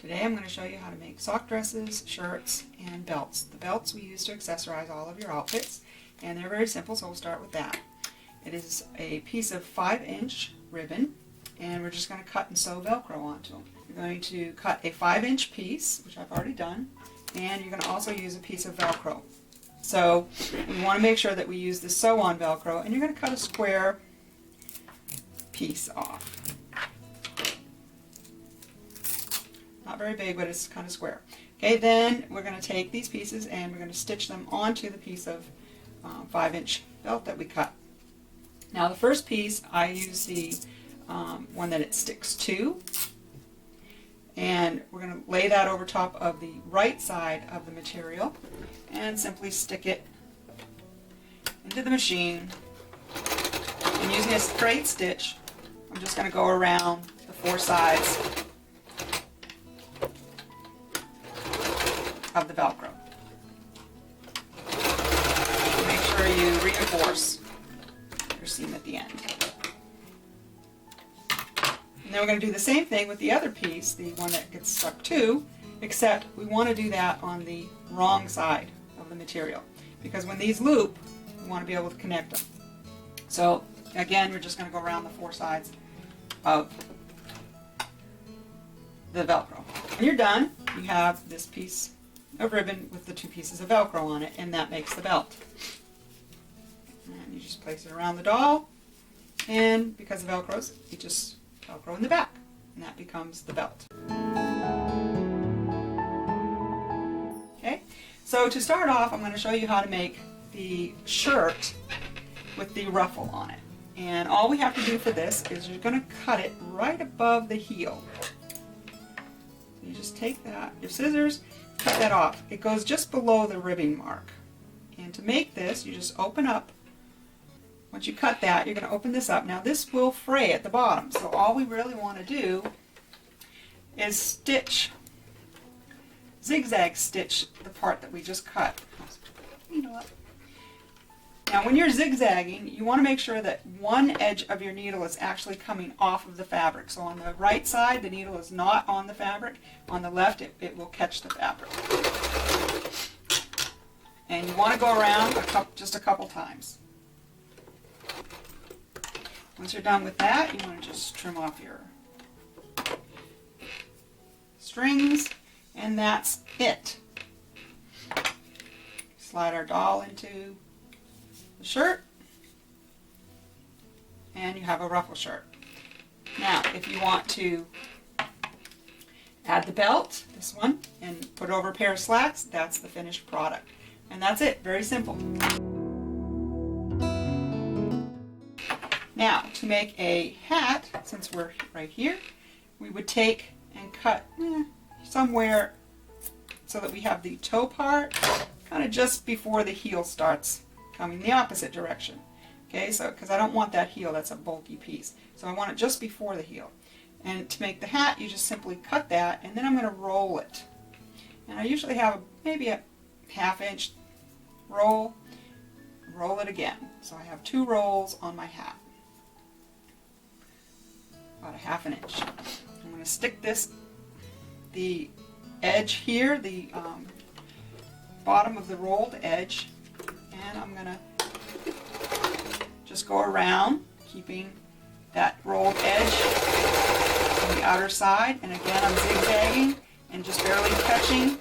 Today I'm going to show you how to make sock dresses, shirts, and belts. The belts we use to accessorize all of your outfits, and they're very simple, so we'll start with that. It is a piece of 5-inch ribbon, and we're just going to cut and sew Velcro onto them. You're going to cut a 5-inch piece, which I've already done, and you're going to also use a piece of Velcro. So we want to make sure that we use the sew-on Velcro, and you're going to cut a square piece off. Not very big, but it's kind of square. Okay, then we're going to take these pieces and we're going to stitch them onto the piece of 5-inch belt that we cut. Now the first piece, I use the one that it sticks to, and we're going to lay that over top of the right side of the material and simply stick it into the machine. And using a straight stitch, I'm just going to go around the 4 sides of the Velcro. Make sure you reinforce your seam at the end. And then we're going to do the same thing with the other piece, the one that gets stuck to, except we want to do that on the wrong side of the material, because when these loop, we want to be able to connect them. So again, we're just going to go around the 4 sides of the Velcro. When you're done, you have this piece of ribbon with the 2 pieces of Velcro on it, and that makes the belt. And you just place it around the doll, and because of Velcros, you just Velcro in the back, and that becomes the belt. Okay, so to start off, I'm going to show you how to make the shirt with the ruffle on it. And all we have to do for this is you're going to cut it right above the heel. So you just take that, your scissors, cut that off. It goes just below the ribbing mark. And to make this, you just open up. Once you cut that, you're going to open this up. Now this will fray at the bottom, so all we really want to do is stitch, zigzag stitch the part that we just cut. Now when you're zigzagging, you want to make sure that one edge of your needle is actually coming off of the fabric. So on the right side, the needle is not on the fabric. On the left, it will catch the fabric. And you want to go around just a couple times. Once you're done with that, you want to just trim off your strings, and that's it. Slide our doll into the shirt, and you have a ruffle shirt. Now, if you want to add the belt, this one, and put over a pair of slacks, that's the finished product. And that's it, very simple. Now, to make a hat, since we're right here, we would take and cut somewhere so that we have the toe part kind of just before the heel starts coming the opposite direction. Okay, so because I don't want that heel, that's a bulky piece. So I want it just before the heel. And to make the hat, you just simply cut that, and then I'm going to roll it. And I usually have maybe a 1/2 inch roll. Roll it again. So I have 2 rolls on my hat. About a 1/2 inch. I'm going to stick this, the edge here, the bottom of the rolled edge, and I'm going to just go around, keeping that rolled edge on the outer side, and again I'm zigzagging and just barely touching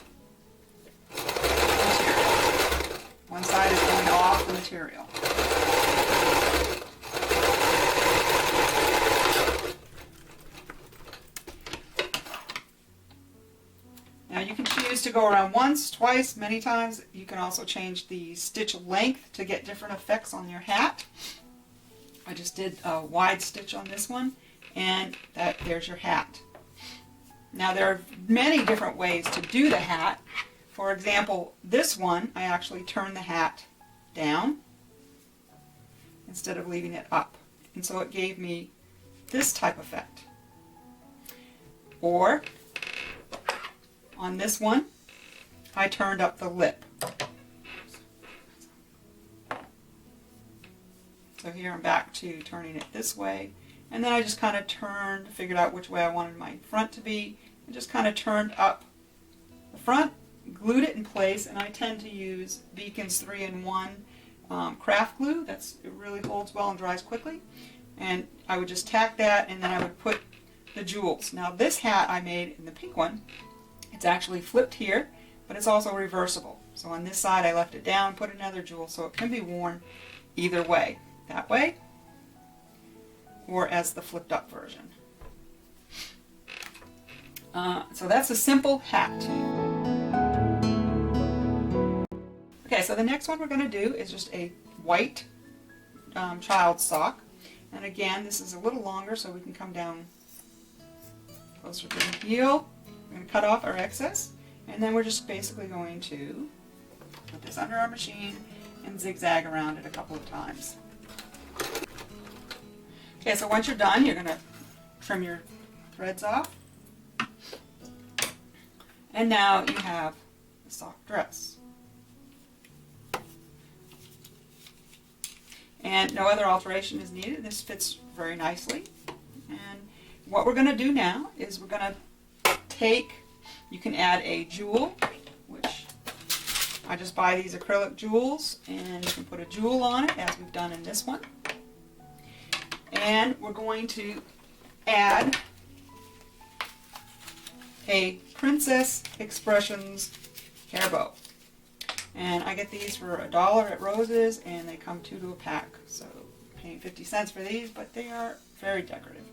the material. One side is going off the material. Now you can choose to go around once, twice, many times. You can also change the stitch length to get different effects on your hat. I just did a wide stitch on this one, and there's your hat. Now there are many different ways to do the hat. For example, this one, I actually turned the hat down instead of leaving it up. And so it gave me this type effect. Or on this one, I turned up the lip. So here I'm back to turning it this way, and then I just kind of turned, figured out which way I wanted my front to be, I just kind of turned up the front, glued it in place, and I tend to use Beacon's 3-in-1 craft glue. It really holds well and dries quickly. And I would just tack that, and then I would put the jewels. Now this hat I made in the pink one, it's actually flipped here, but it's also reversible. So on this side I left it down, put another jewel, so it can be worn either way. That way, or as the flipped up version. So that's a simple hat. Okay, so the next one we're going to do is just a white child sock. And again, this is a little longer, so we can come down closer to the heel. We're going to cut off our excess, and then we're just basically going to put this under our machine and zigzag around it a couple of times. Okay, so once you're done, you're going to trim your threads off. And now you have the sock dress. And no other alteration is needed. This fits very nicely. And what we're going to do now is we're going to take, you can add a jewel, which I just buy these acrylic jewels, and you can put a jewel on it as we've done in this one. And we're going to add a Princess Expressions hair bow. And I get these for $1 at Rose's, and they come 2 to a pack. So paying 50 cents for these, but they are very decorative.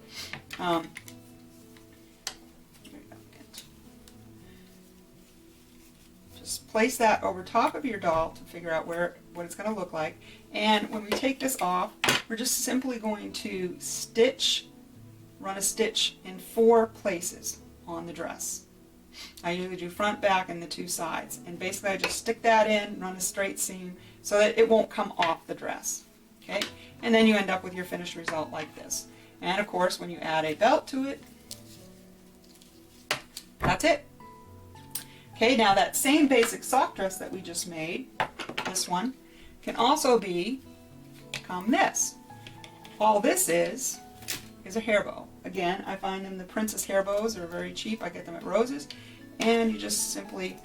Just place that over top of your doll to figure out what it's going to look like. And when we take this off, we're just simply going to run a stitch in 4 places on the dress. I usually do front, back, and the 2 sides. And basically I just stick that in, run a straight seam so that it won't come off the dress. Okay? And then you end up with your finished result like this. And of course, when you add a belt to it, that's it. Okay, now that same basic sock dress that we just made, this one, can also become this. All this is a hair bow. Again, I find them, the princess hair bows are very cheap. I get them at Rose's. And you just simply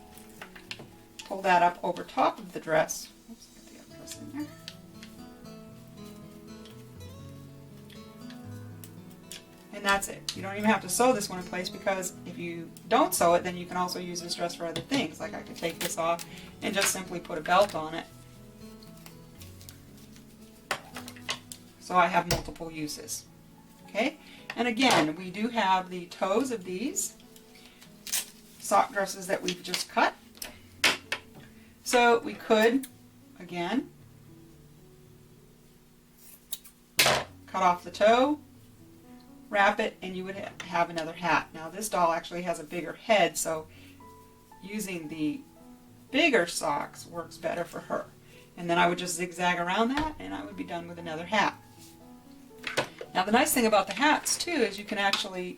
pull that up over top of the dress. Oops, get the other dress in there. And that's it. You don't even have to sew this one in place, because if you don't sew it, then you can also use this dress for other things. Like I could take this off and just simply put a belt on it. So I have multiple uses. Okay? And again, we do have the toes of these sock dresses that we've just cut. So we could, again, cut off the toe, wrap it, and you would have another hat. Now this doll actually has a bigger head, so using the bigger socks works better for her. And then I would just zigzag around that, and I would be done with another hat. Now the nice thing about the hats too is you can actually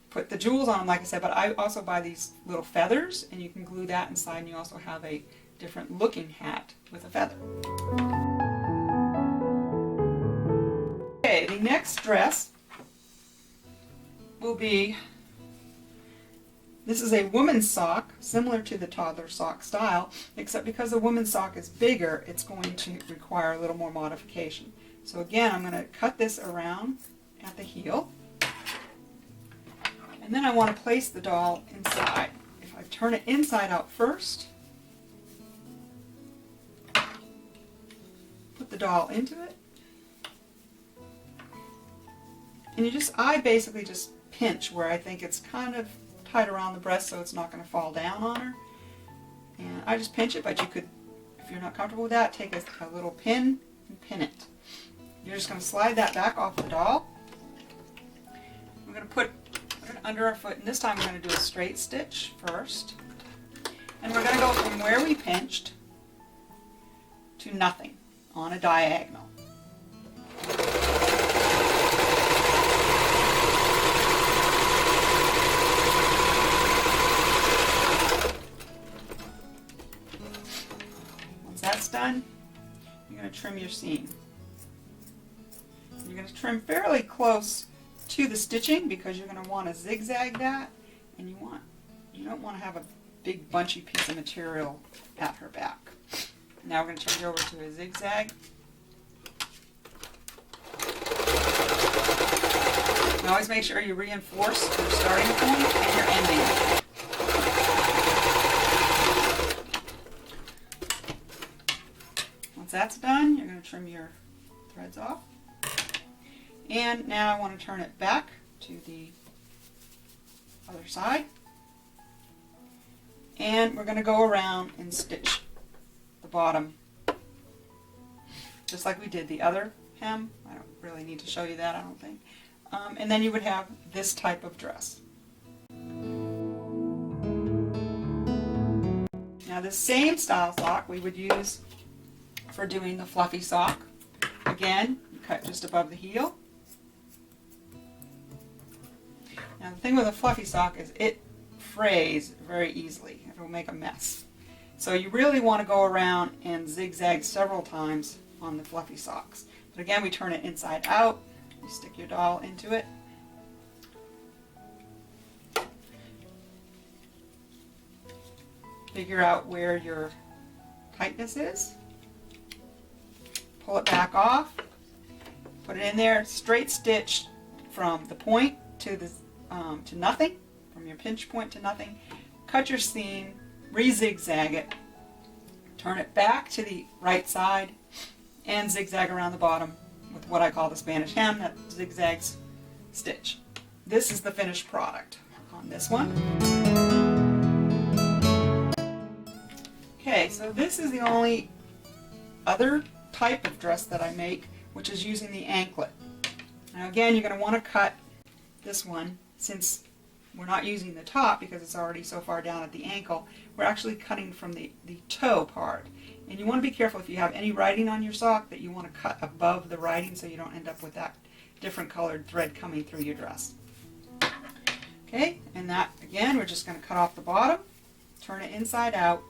put the jewels on them, like I said, but I also buy these little feathers, and you can glue that inside, and you also have a different looking hat with a feather. Okay, the next dress will be, this is a woman's sock, similar to the toddler sock style, except because the woman's sock is bigger, it's going to require a little more modification. So again, I'm going to cut this around at the heel, and then I want to place the doll inside. If I turn it inside out first, put the doll into it, and I basically just pinch where I think it's kind of tight around the breast so it's not going to fall down on her. And I just pinch it, but you could, if you're not comfortable with that, take a little pin and pin it. You're just going to slide that back off the doll. We're going to put it under our foot, and this time we're going to do a straight stitch first. And we're going to go from where we pinched to nothing on a diagonal. Once that's done, you're going to trim your seam. You're going to trim fairly close to the stitching because you're going to want to zigzag that, and you don't want to have a big bunchy piece of material at her back. Now we're going to change over to a zigzag. And always make sure you reinforce your starting point and your ending. Once that's done, you're going to trim your threads off. And now I want to turn it back to the other side. And we're going to go around and stitch the bottom just like we did the other hem. I don't really need to show you that, I don't think. And then you would have this type of dress. Now the same style sock we would use for doing the fluffy sock. Again, you cut just above the heel. Now the thing with a fluffy sock is it frays very easily. It will make a mess. So you really want to go around and zigzag several times on the fluffy socks. But again, we turn it inside out. You stick your doll into it. Figure out where your tightness is. Pull it back off. Put it in there. Straight stitch from the point to the to nothing. From your pinch point to nothing. Cut your seam. Re-zigzag it. Turn it back to the right side and zigzag around the bottom with what I call the Spanish hem, that zigzags stitch. This is the finished product on this one. Okay, so this is the only other type of dress that I make, which is using the anklet. Now again, you're going to want to cut this one, since we're not using the top because it's already so far down at the ankle. We're actually cutting from the toe part. And you want to be careful if you have any writing on your sock that you want to cut above the writing so you don't end up with that different colored thread coming through your dress. Okay, and that again, we're just going to cut off the bottom, turn it inside out,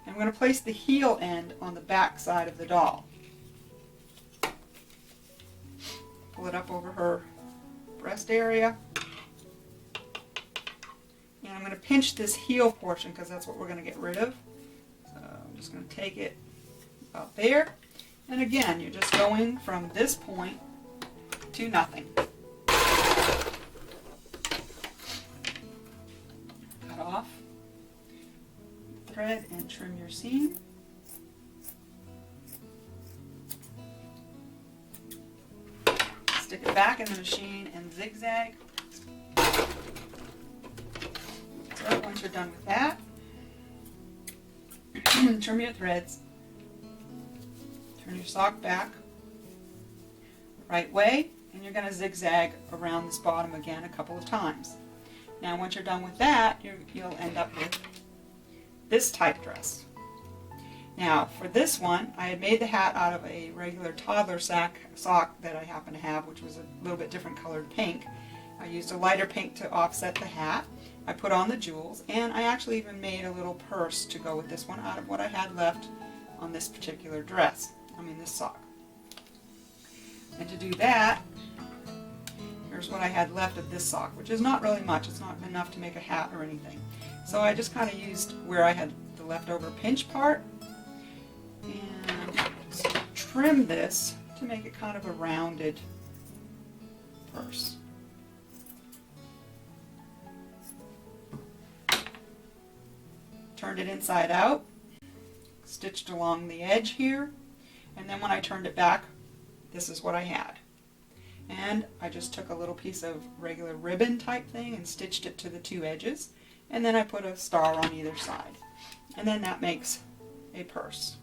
and we're going to place the heel end on the back side of the doll. Pull it up over her breast area. And I'm going to pinch this heel portion because that's what we're going to get rid of. So I'm just going to take it about there. And again, you're just going from this point to nothing. Cut off the thread and trim your seam. Stick it back in the machine and zigzag. So once you're done with that, trim your threads, turn your sock back the right way, and you're going to zigzag around this bottom again a couple of times. Now once you're done with that, you'll end up with this type dress. Now for this one, I had made the hat out of a regular toddler sock that I happen to have, which was a little bit different colored pink. I used a lighter pink to offset the hat. I put on the jewels, and I actually even made a little purse to go with this one out of what I had left on this particular dress. This sock. And to do that, here's what I had left of this sock, which is not really much. It's not enough to make a hat or anything. So I just kind of used where I had the leftover pinch part and just trim this to make it kind of a rounded purse. Turned it inside out, stitched along the edge here, and then when I turned it back, this is what I had. And I just took a little piece of regular ribbon type thing and stitched it to the two edges, and then I put a star on either side. And then that makes a purse.